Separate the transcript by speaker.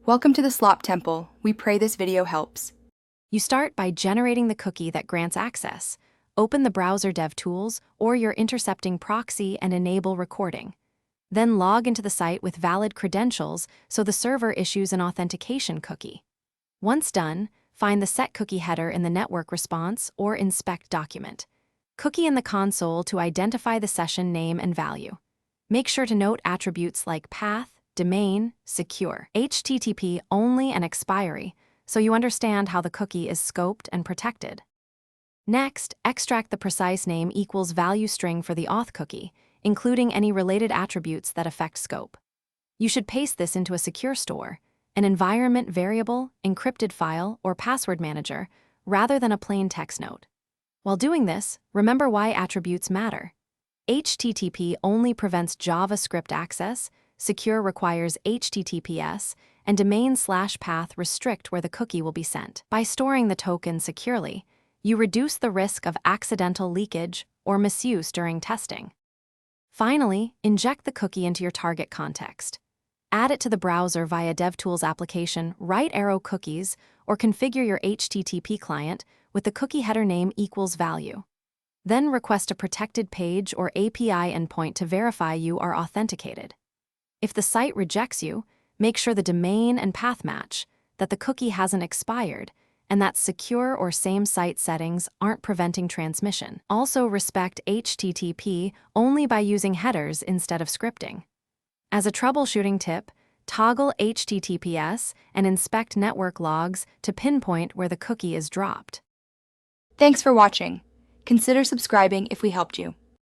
Speaker 1: Welcome to the Slop Temple. We pray this video helps.
Speaker 2: You start by generating the cookie that grants access. Open the browser DevTools or your intercepting proxy and enable recording. Then log into the site with valid credentials so the server issues an authentication cookie. Once done, find the Set Cookie header in the network response or inspect document. Cookie in the console to identify the session name and value. Make sure to note attributes like path, domain, secure, HTTP only, and expiry, so you understand how the cookie is scoped and protected. Next, extract the precise name equals value string for the auth cookie, including any related attributes that affect scope. You should paste this into a secure store, an environment variable, encrypted file, or password manager, rather than a plain text note. While doing this, remember why attributes matter. HTTP only prevents JavaScript access, secure requires HTTPS, and domain/path restrict where the cookie will be sent. By storing the token securely, you reduce the risk of accidental leakage or misuse during testing. Finally, inject the cookie into your target context. Add it to the browser via DevTools application, right arrow cookies, or configure your HTTP client with the cookie header name equals value. Then request a protected page or API endpoint to verify you are authenticated. If the site rejects you, make sure the domain and path match, that the cookie hasn't expired, and that secure or same-site settings aren't preventing transmission. Also respect HTTP only by using headers instead of scripting. As a troubleshooting tip, toggle HTTPS and inspect network logs to pinpoint where the cookie is dropped.
Speaker 1: Thanks for watching. Consider subscribing if we helped you.